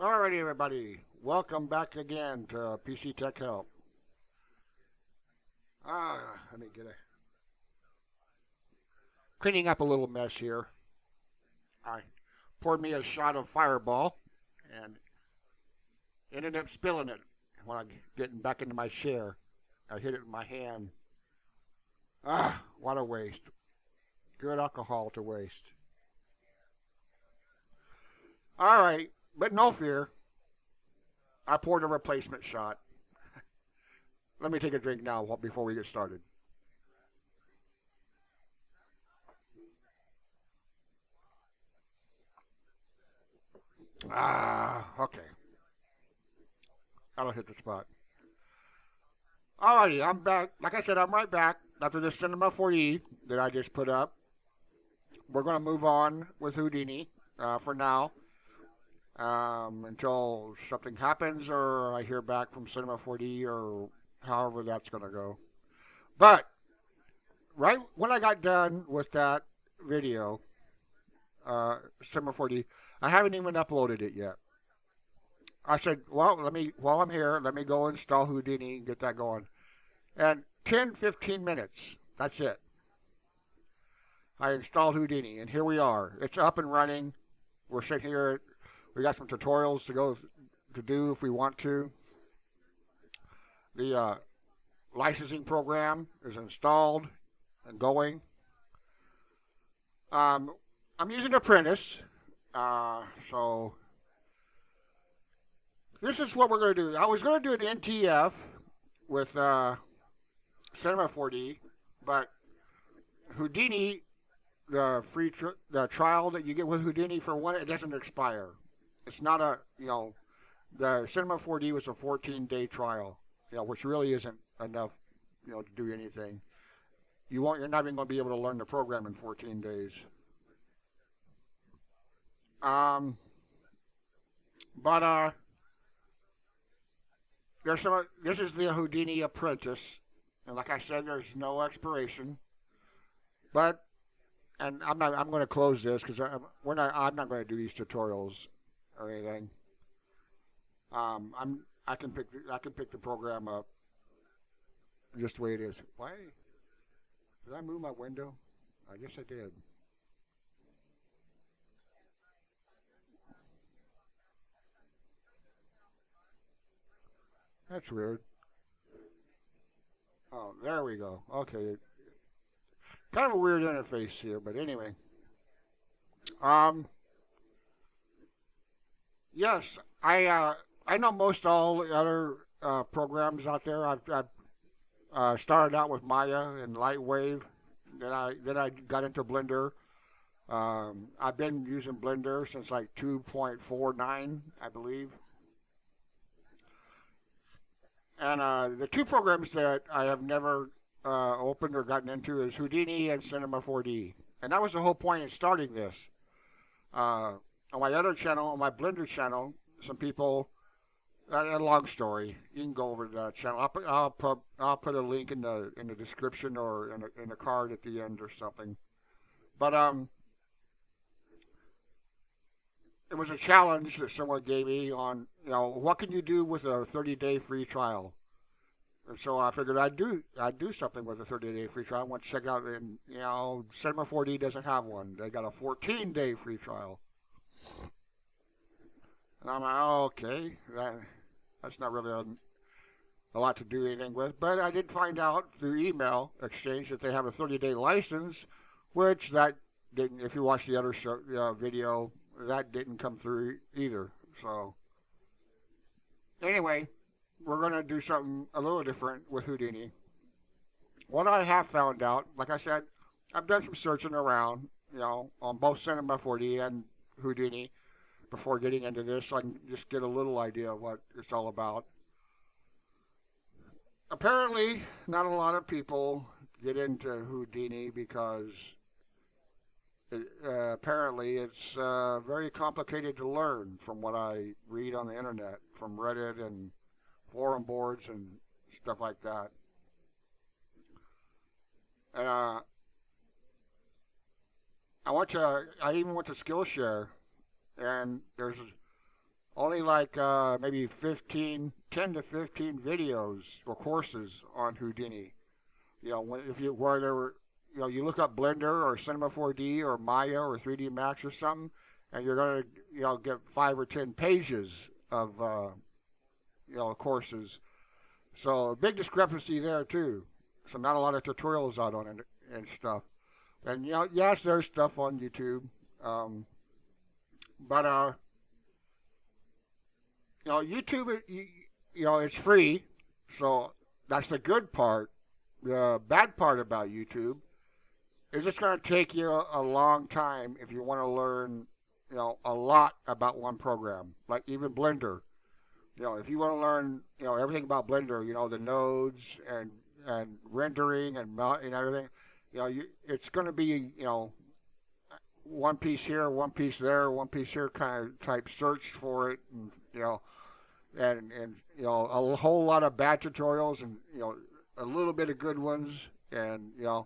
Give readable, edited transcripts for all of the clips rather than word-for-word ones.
Alrighty, everybody. Welcome back again to PC Tech Help. Let me get a cleaning up a little mess here. I poured me a shot of Fireball and ended up spilling it when I getting back into my chair. I hit it in my hand. What a waste. Good alcohol to waste. Alright, but no fear. I poured a replacement shot. Let me take a drink now before we get started. Okay. That'll hit the spot. Alrighty, I'm back. Like I said, I'm right back after this Cinema 4D that I just put up. We're going to move on with Houdini for now until something happens or I hear back from Cinema 4D or however that's going to go. But right when I got done with that video, Cinema 4D, I haven't even uploaded it yet. I said, well, while I'm here, let me go install Houdini and get that going. And 10, 15 minutes, that's it. I installed Houdini, and here we are. It's up and running. We're sitting here. We got some tutorials to do if we want to. The licensing program is installed and going. I'm using Apprentice, so this is what we're going to do. I was going to do an NTF with Cinema 4D, but Houdini, the trial that you get with Houdini for one, it doesn't expire. It's not the Cinema 4D was a 14-day trial, which really isn't enough, to do anything. You're not even going to be able to learn the program in 14 days. But this is the Houdini Apprentice, and like I said, there's no expiration. And I'm going to close this because I'm not going to do these tutorials or anything. I can pick the program up just the way it is. Why did I move my window? I guess I did. That's weird. Oh, there we go. Okay. Kind of a weird interface here, but anyway. Um, yes, I know most all the other programs out there. I've started out with Maya and Lightwave. Then I got into Blender. I've been using Blender since like 2.49, I believe. And the two programs that I have never opened or gotten into is Houdini and Cinema 4D. And that was the whole point in starting this. On my other channel, on my Blender channel, some people, a long story. You can go over to that channel. I'll put a link in the description or in the card at the end or something. But it was a challenge that someone gave me on, what can you do with a 30-day free trial? And so I figured I'd do something with a 30-day free trial. I want to check out, and Cinema 4D doesn't have one. They got a 14-day free trial. And I'm like, oh, okay, that's not really a lot to do anything with. But I did find out through email exchange that they have a 30-day license, which that didn't. If you watch the other video, that didn't come through either. So anyway, we're going to do something a little different with Houdini. What I have found out, like I said, I've done some searching around, on both Cinema 4D and Houdini before getting into this, so I can just get a little idea of what it's all about. Apparently, not a lot of people get into Houdini because apparently it's very complicated to learn from what I read on the internet, from Reddit and forum boards and stuff like that. And I even went to Skillshare, and there's only like maybe 10 to 15 videos or courses on Houdini. If you where there were, you look up Blender or Cinema 4D or Maya or 3D Max or something, and you're gonna, get 5 or 10 pages of, courses. So a big discrepancy there too. So not a lot of tutorials out on it and stuff. And yes, there's stuff on YouTube, but YouTube, it's free, so that's the good part. The bad part about YouTube is it's going to take you a long time if you want to learn, a lot about one program, like even Blender. If you want to learn, everything about Blender, the nodes and rendering and everything, it's going to be, one piece here, one piece there, one piece here kind of type search for it, and a whole lot of bad tutorials and a little bit of good ones, and you're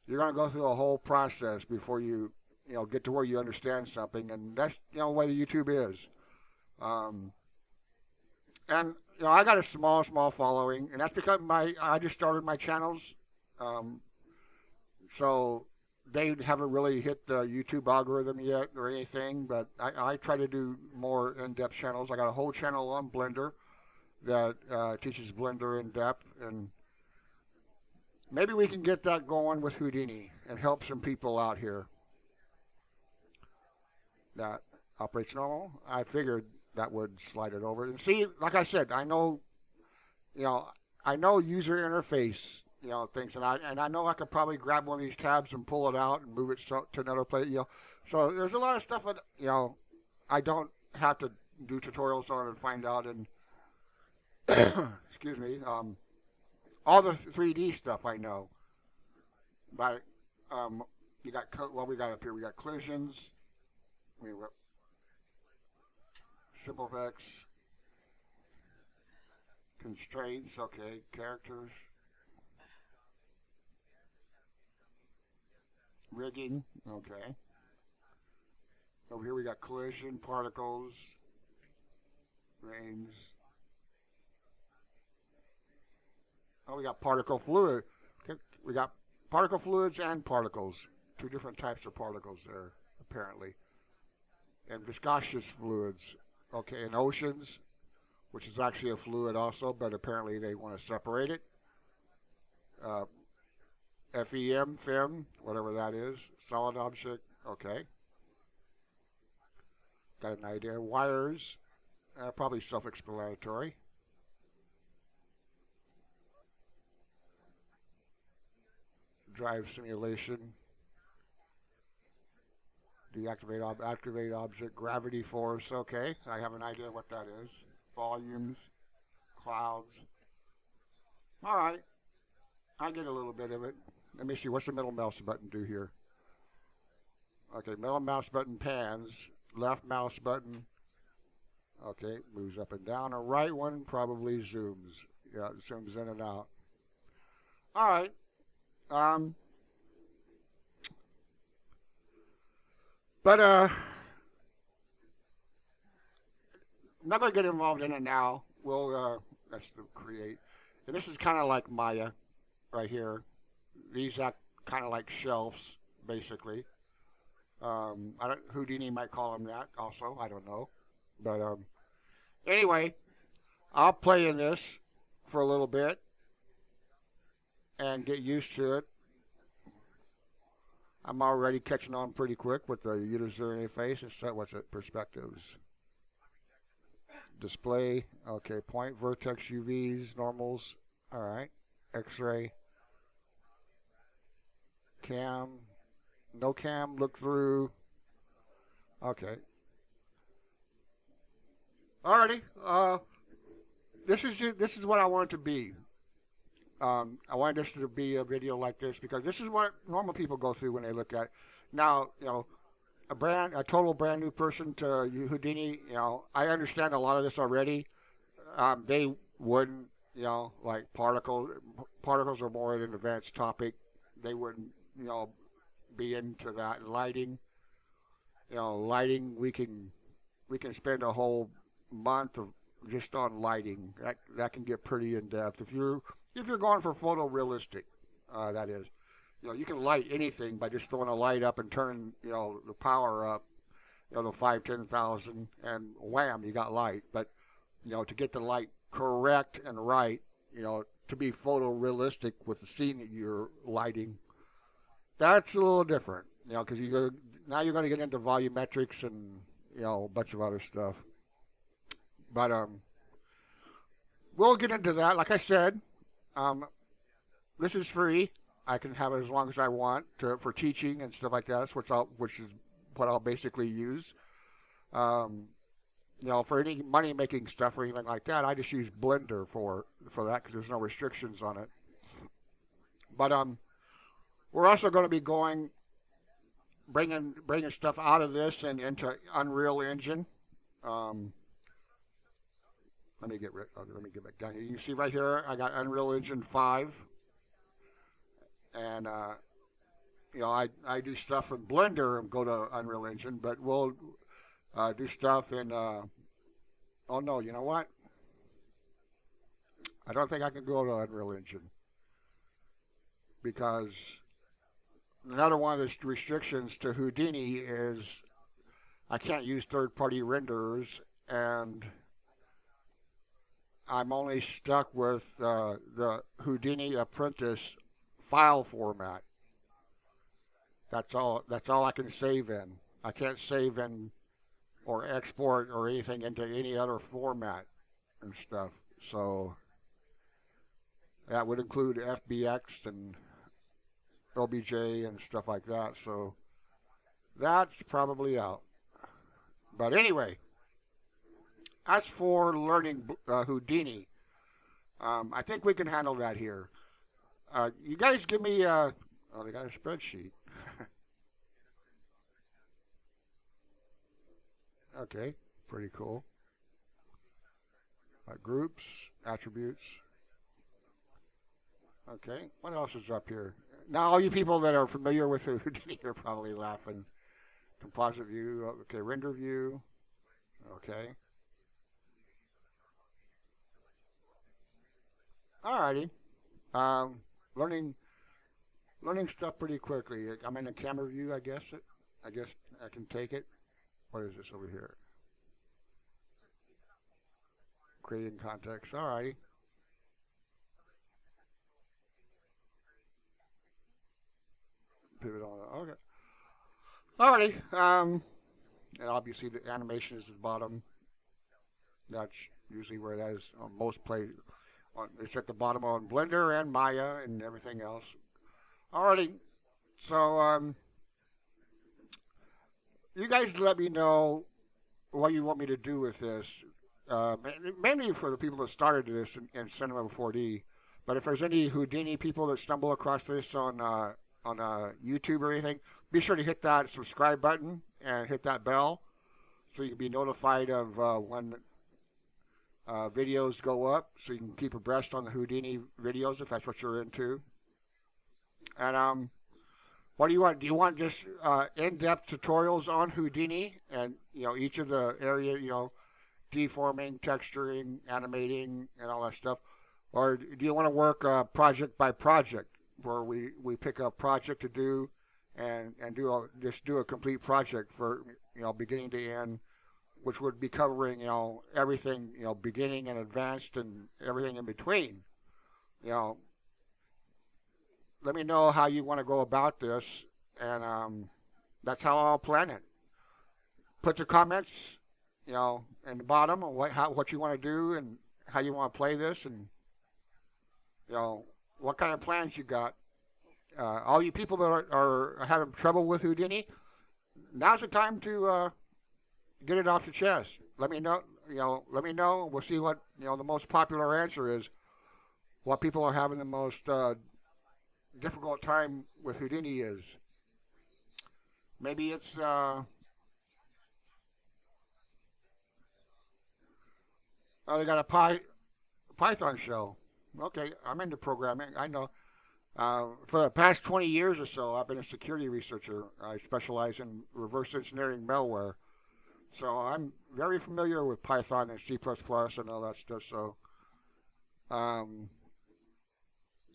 going to go through a whole process before you get to where you understand something, and that's the way YouTube is. And I got a small following, and that's because I just started my channels, so they haven't really hit the YouTube algorithm yet or anything. But I try to do more in-depth channels. I got a whole channel on Blender that teaches Blender in depth, and maybe we can get that going with Houdini and help some people out here. That operates normal. I figured that would slide it over. And see, like I said, I know user interface, things, and I know I could probably grab one of these tabs and pull it out and move it to another place, So there's a lot of stuff that, I don't have to do tutorials on and find out, and excuse me, all the 3D stuff I know. But we got up here. We got collisions. Simple effects, constraints, okay, characters, rigging, okay. Over here we got collision, particles, grains. Oh, we got particle fluid. Okay. We got particle fluids and particles. Two different types of particles there, apparently. And viscous fluids. Okay, and oceans, which is actually a fluid also, but apparently they want to separate it. FEM, whatever that is, solid object, okay. Got an idea. Wires, probably self-explanatory. Drive simulation. Activate object, gravity force, okay. I have an idea what that is. Volumes, clouds. All right. I get a little bit of it. Let me see, what's the middle mouse button do here? Okay, middle mouse button pans, left mouse button, okay, moves up and down. A right one probably zooms. Yeah, it zooms in and out. All right. But I'm not going to get involved in it now. That's the create. And this is kind of like Maya right here. These act kind of like shelves, basically. Houdini might call them that also. I don't know. But anyway, I'll play in this for a little bit and get used to it. I'm already catching on pretty quick with the user interface and stuff. What's it? Perspectives. Display. Okay. Point, vertex, UVs, normals. All right. X-ray. Cam. No cam. Look through. Okay. Alrighty. This is what I want it to be. I wanted this to be a video like this because this is what normal people go through when they look at it. Now, a total brand new person to Houdini, I understand a lot of this already. They wouldn't, like particles are more an advanced topic. They wouldn't, be into that. Lighting, lighting, we can spend a whole month of just on lighting. That can get pretty in depth. If you're going for photorealistic, that is, you can light anything by just throwing a light up and turning the power up, to 5, 10,000, and wham, you got light. But to get the light correct and right, to be photorealistic with the scene that you're lighting, that's a little different. Because now you're going to get into volumetrics and a bunch of other stuff. But we'll get into that. Like I said, this is free. I can have it as long as I want for teaching and stuff like that. Which is what I'll basically use. For any money making stuff or anything like that, I just use Blender for that because there's no restrictions on it. But we're also going to be bringing stuff out of this and into Unreal Engine. Let me get back down here. You can see right here, I got Unreal Engine 5, and I do stuff in Blender and go to Unreal Engine, but we'll do stuff in. Oh no, you know what? I don't think I can go to Unreal Engine because another one of the restrictions to Houdini is I can't use third-party renderers, and I'm only stuck with the Houdini Apprentice file format. That's all I can save in. I can't save in or export or anything into any other format and stuff. So that would include FBX and OBJ and stuff like that. So that's probably out. But anyway, as for learning Houdini, I think we can handle that here. You guys give me they got a spreadsheet. Okay, pretty cool. Groups, attributes. Okay, what else is up here? Now, all you people that are familiar with Houdini are probably laughing. Composite view, okay, render view, okay. Alrighty. Learning stuff pretty quickly. I'm in a camera view, I guess I can take it. What is this over here? Creating context. Alrighty. Pivot on. Okay. Alrighty. And obviously the animation is at the bottom. That's usually where it is on most play. It's at the bottom on Blender and Maya and everything else. Alrighty. So you guys let me know what you want me to do with this. Mainly for the people that started this in Cinema 4D. But if there's any Houdini people that stumble across this on YouTube or anything, be sure to hit that subscribe button and hit that bell so you can be notified of when videos go up, so you can keep abreast on the Houdini videos if that's what you're into. And what do you want? Do you want just in-depth tutorials on Houdini and each of the area, deforming, texturing, animating, and all that stuff, or do you want to work project by project where we pick a project to do and do a complete project for beginning to end, which would be covering everything beginning and advanced and everything in between. Let me know how you want to go about this, and that's how I'll plan it. Put the comments, in the bottom of what you want to do and how you want to play this, and what kind of plans you got. All you people that are having trouble with Houdini, now's the time to get it off your chest. Let me know. Let me know. We'll see what the most popular answer is. What people are having the most difficult time with Houdini is. Maybe it's they got a Python shell. Okay, I'm into programming. I know. For the past 20 years or so, I've been a security researcher. I specialize in reverse engineering malware. So I'm very familiar with Python and C++ and all that stuff. So um,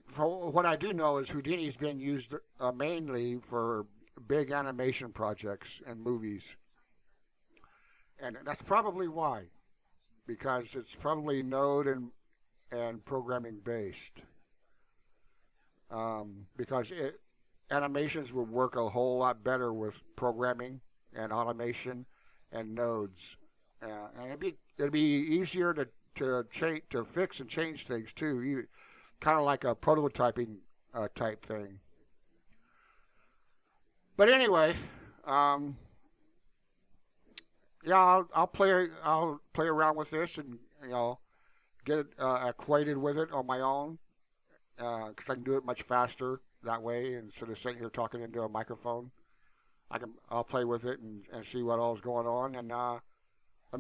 for what I do know is Houdini's been used mainly for big animation projects and movies, and that's probably why, because it's probably node and programming based. Because animations would work a whole lot better with programming and automation and nodes, and it'd be easier to fix and change things too, kind of like a prototyping type thing. But anyway, um, yeah, I'll play around with this and get acquainted with it on my own because I can do it much faster that way instead of sitting here talking into a microphone. I'll play with it and see what all's going on and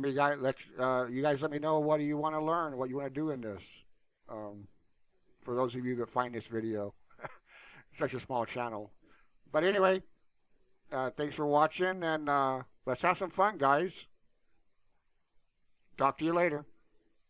you guys let me know what do you want to learn, what you want to do in this. Um, for those of you that find this video, such a small channel. But anyway, thanks for watching and let's have some fun, guys. Talk to you later.